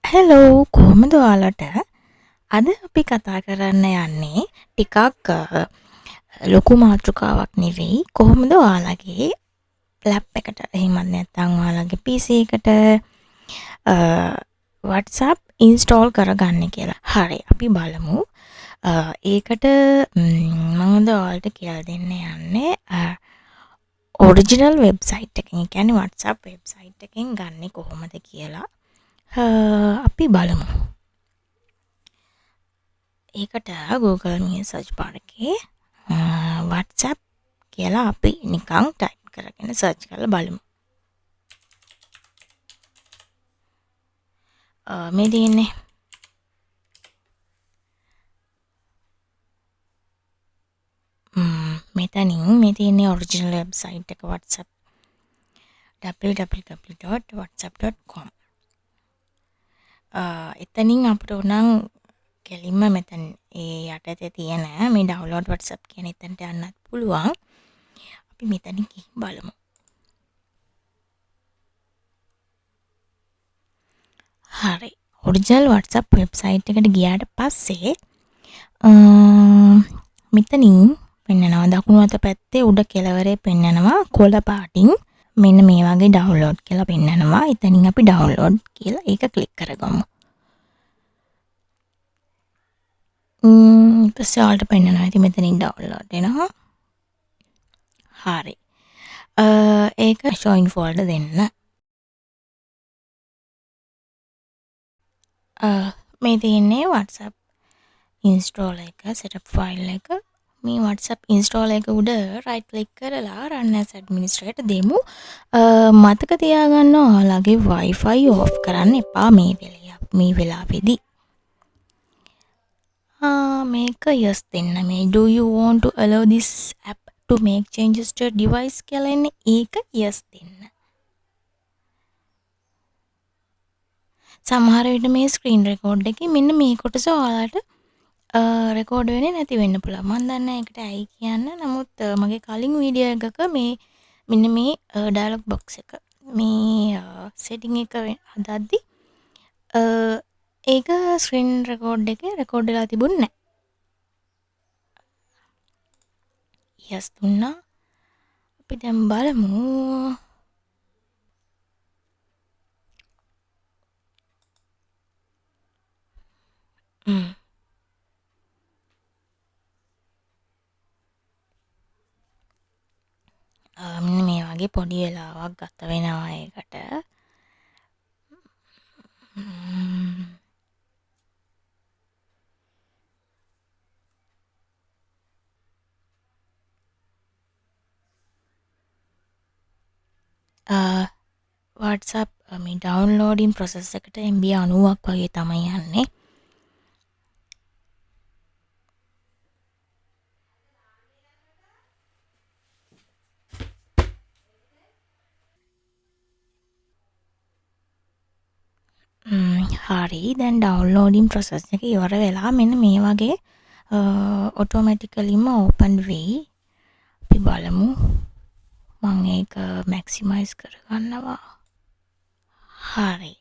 Hello කොහොමද ඔයාලට අද අපි කතා කරන්න යන්නේ ටිකක් ලොකු මාතෘකාවක් නෙවෙයි කොහොමද ඔයාලගේ ලැප් එකට එහෙමත් නැත්නම් ඔයාලගේ PC එකට WhatsApp ඉන්ස්ටෝල් කරගන්න කියලා. හරි අපි බලමු. ඒකට මම ඔයාලට කියලා දෙන්න යන්නේ ඔරිජිනල් වෙබ්සයිට් එකකින්. ඒ කියන්නේ WhatsApp වෙබ්සයිට් එකකින් ගන්නෙ කොහොමද කියලා. අපි බලමු. ඒකට Google මේ සර්ච් බාර් එකේ WhatsApp කියලා අපි නිකන් ටයිප් කරගෙන සර්ච් කරලා බලමු. මේ තියෙන්නේ මෙතනින් මේ තියෙන්නේ ඔරිජිනල් වෙබ්සයිට් එක WhatsApp www.whatsapp.com. එතනින් අපිට උනම් කෙලින්ම මෙතන ඒ යටතේ තියෙන මේ ඩවුන්ලෝඩ් WhatsApp කියන එතනට යන්නත් පුළුවන්. අපි මෙතනින් ගිහින් බලමු. හරි. ඔරිජිනල් WhatsApp වෙබ්සයිට් එකට ගියාට පස්සේ මෙතනින් පෙන්නනවා දකුණු අත පැත්තේ උඩ කෙළවරේ පෙන්නනවා කොළ පාටින් මෙන්න මේ වගේ ඩවුන්ලෝඩ් කියලා පෙන්නනවා. එතනින් අපි ඩවුන්ලෝඩ් කියලා ඒක ක්ලික් කරගමු. ඊපස්සේ ඔයාලට පෙන්නනවා. ඉතින් මෙතනින් ඩවුන්ලෝඩ් වෙනවා. හරි. ඒක join folder දෙන්න. මේ තියෙන්නේ WhatsApp install එක setup file එක. මේ WhatsApp install එක උඩ right click කරලා run as administrator දෙමු. මතක තියාගන්න ඔයාලගේ Wi-Fi off කරන්න එපා මේ වෙලාවේදී. මේක yes දෙන්න. මේ do you want to allow this app to make changes to your device කියලා එන්නේ ඒක yes දෙන්න. සමහර විට මේ ස්ක්‍රීන් රෙකෝඩ් එකේ මෙන්න මේ කොටස ඔයාලට රෙකෝඩ් වෙන්නේ නැති වෙන්න පුළුවන්. මම දන්නේ නැහැ ඒකට ඇයි කියන්න. නමුත් මගේ කලින් වීඩියෝ එකක මේ මෙන්න මේ ඩයලොග් බොක්ස් එක මේ සෙටින් එක හදද්දි ඒක ස්ක්‍රීන් රෙකෝඩ් එකේ රෙකෝඩ් වෙලා තිබුණේ නැහැ. yes දුන්නා. අපි දැන් බලමු. මෙන්න මේ වගේ පොඩි වෙලාවක් ගත වෙනවා ඒකට. WhatsApp මේ ඩවුන්ලෝඩින් ප්‍රොසෙස් එකට MB 90ක් වගේ තමයි යන්නේ. හරි දැන් ඩවුන්ලෝඩින් ප්‍රොසෙස් එක ඉවර වෙලා මෙන්න මේ වගේ ඔටෝමැටිකලිම ඕපන් වෙයි. අපි බලමු. මම ඒක මැක්සිමයිස් කරගන්නවා. හරි.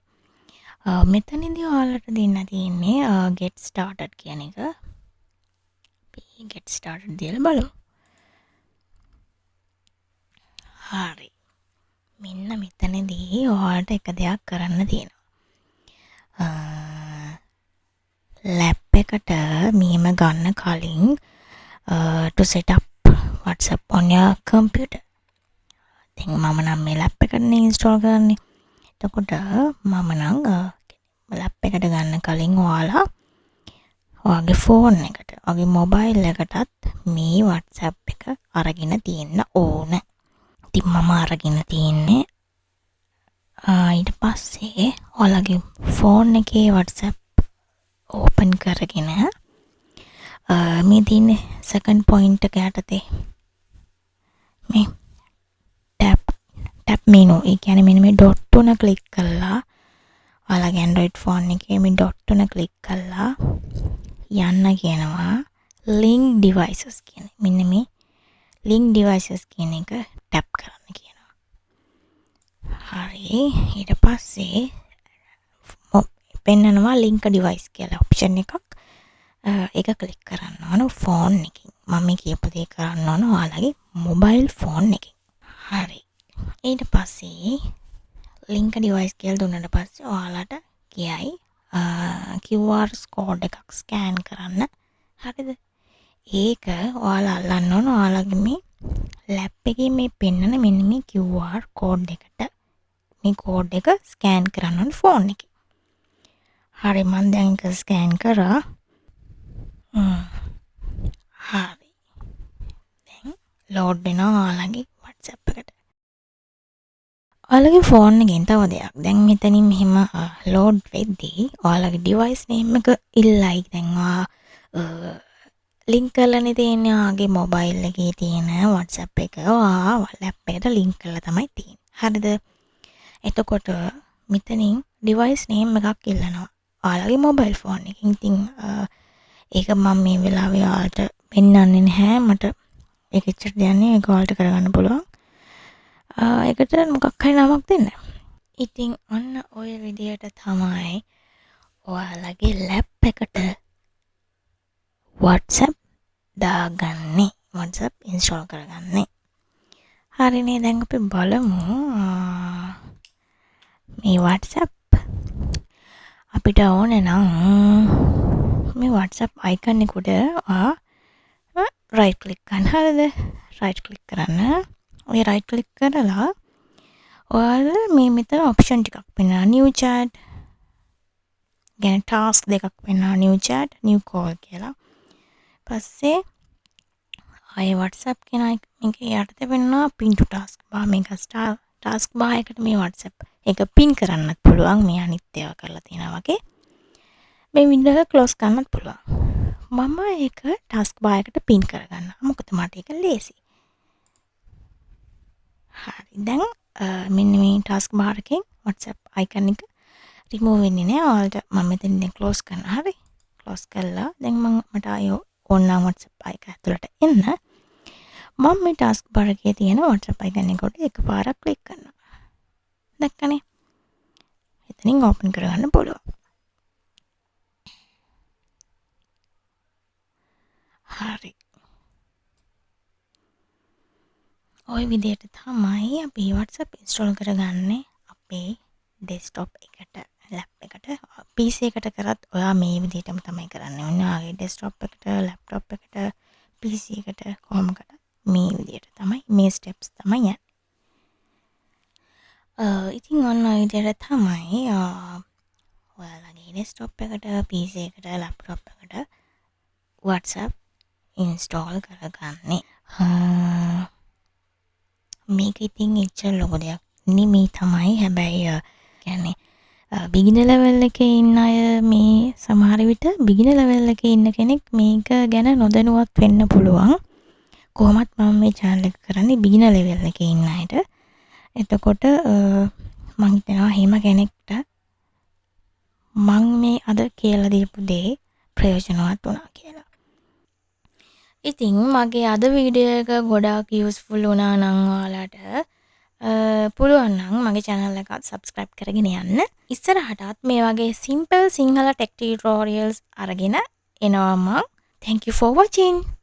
මෙතනදී ඔයාලට දෙන්න තියෙන්නේ get started කියන එක. අපි get started දාලා බලමු. හරි. මෙන්න මෙතනදී ඔයාලට එක දෙයක් කරන්න තියෙනවා. ලැප් එකට මෙහෙම ගන්න කලින් to set up WhatsApp on your computer. දැන් මම නම් මේ ලැප් එකට ඉන්ස්ටෝල් කරන්නේ. එතකොට මම නම් ලැප් එකට ගන්න කලින් ඔයාලා ඔයාගේ ෆෝන් එකට, ඔයාගේ මොබයිල් එකටත් මේ WhatsApp එක අරගෙන තියෙන්න ඕන. ඉතින් මම අරගෙන තියෙන්නේ ඊට පස්සේ ඔයාලගේ ෆෝන් එකේ WhatsApp ඕපන් කරගෙන මේ තියෙන සෙකන්ඩ් පොයින්ට් එක යටතේ මේ ටැප් මෙනු ඒ කියන්නේ මෙන්න මේ ඩොට් තුන ක්ලික් කරලා ඔයාලගේ Android ෆෝන් එකේ මේ ඩොට් තුන ක්ලික් කරලා යන්න කියනවා link devices කියන. මෙන්න මේ link devices කියන එක ටැප් කරන්න කියනවා. හරි ඊට පස්සේ පෙන්නනවා link device කියලා option එකක්. ඒක ක්ලික් කරන්න ඕන ෆෝන් එකකින්. මම මේ කියපු දේ කරන්න ඕන ඔයාලගේ මොබයිල් ෆෝන් එකකින්. හරි. ඊට පස්සේ link device කියලා දුන්නාට පස්සේ ඔයාලට කියයි QR code එකක් ස්කෑන් කරන්න. හරිද? ඒක ඔයාලා අල්ලන්න ඕන ඔයාලගේ මේ ලැප් එකේ මේ පෙන්නන මෙන්න මේ QR code එකට මේ කෝඩ් එක ස්කෑන් කරන්න ඕන ෆෝන් එකේ. හරි මම දැන් ඒක ස්කෑන් කරා. හරි. දැන් ලෝඩ් වෙනවා ඔයාලගේ WhatsApp එකට. ඔයාලගේ ෆෝන් එකෙන් තව දෙයක්. දැන් මෙතනින් මෙහෙම ලෝඩ් වෙද්දී ඔයාලගේ ඩිවයිස් නේම් එක ඉල්ලයි. දැන් ඔයා ලින්ක් කරලානේ තියෙන්නේ ඔයාගේ මොබයිල් එකේ තියෙන WhatsApp එක ඔයා ලැප් එකට ලින්ක් කරලා තමයි තියෙන්නේ. හරිද? එතකොට මෙතනින් ඩිවයිස් නේම් එකක් ඉල්ලනවා. ඔයාලගේ මොබයිල් ෆෝන් එකකින්. ඉතින් ඒක මම මේ වෙලාවේ ඔයාලට පෙන්වන්නේ නැහැ. මට ඒක එච්චර දෙයක් නෙවෙයි. ඒක ඔයාලට කරගන්න පුළුවන්. ඒකට මොකක් හරි නමක් දෙන්න. ඉතින් ඔන්න ඔය විදියට තමයි ඔයාලගේ ලැප් එකට WhatsApp දාගන්නේ. WhatsApp ඉන්ස්ටෝල් කරගන්නේ. හරිනේ දැන් අපි බලමු මේ WhatsApp අපිට ඕනේ නම් මේ WhatsApp icon එක උඩ right click කරන්න. හරිද? right click කරන්න. ඔය right click කරලා ඔයාලා මේ මෙතන option ටිකක් පෙන්නනවා. new chat ගැන task දෙකක් පෙන්නනවා. new chat new call කියලා. පස්සේ ආයේ WhatsApp කියන එක යටතේ පෙන්නනවා pin to task bar. මේක task bar එකට මේ WhatsApp එක pin කරන්නත් පුළුවන්. මේ අනිත් ඒවා කරලා තියෙනවා වගේ. මේ window එක close කරන්නත් පුළුවන්. මම ඒක task bar එකට pin කරගන්නවා. මොකද මට ඒක ලේසි. හරි. දැන් මෙන්න මේ task bar එකෙන් WhatsApp icon එක remove වෙන්නේ නැහැ. ඔයාලට මම මෙතනින් දැන් close කරනවා. හරි. close කළා. දැන් මට ආයෙ ඕන WhatsApp icon ඇතුළට එන්න මම මේ task bar එකේ තියෙන WhatsApp icon එක උඩ එකපාරක් ක්ලික් කරනවා. දැක්කනේ? එතනින් open කරගන්න පුළුවන්. හරි. ඔය විදිහට තමයි අපි WhatsApp install කරගන්නේ අපේ desktop එකට, lap එකට, PC එකට කරත් ඔයා මේ විදිහටම තමයි කරන්නේ. ඔයාගේ desktop එකට, laptop එකට, PC එකට කොහොමකට මේ විදිහට තමයි මේ steps තමයි යන්නේ. ඉතින් ඔන්න ඔය විදිහට තමයි ඔයාලගේ desktop එකට, PC එකට, laptop එකට WhatsApp install කරගන්නේ. මේක ඉතින් එච්චර ලොකු දෙයක් නෙමෙයි තමයි. හැබැයි කියන්නේ beginner level එකේ ඉන්න අය මේ සමහර විට beginner level එකේ ඉන්න කෙනෙක් මේක ගැන නොදැනුවත් වෙන්න පුළුවන්. කොහොමත් මම මේ channel එක කරන්නේ beginner level එකේ ඉන්න අයට. එතකොට මම හිතනවා එහෙම කෙනෙක්ට මම මේ අද කියලා දීපු දේ ප්‍රයෝජනවත් වුණා කියලා. ඉතින් මගේ අද වීඩියෝ එක ගොඩාක් යූස්ෆුල් වුණා නම් ඔයාලට පුළුවන් නම් මගේ channel එකත් subscribe කරගෙන යන්න. ඉස්සරහටත් මේ වගේ simple සිංහල tech tutorials අරගෙන එනවා මම. Thank you for watching.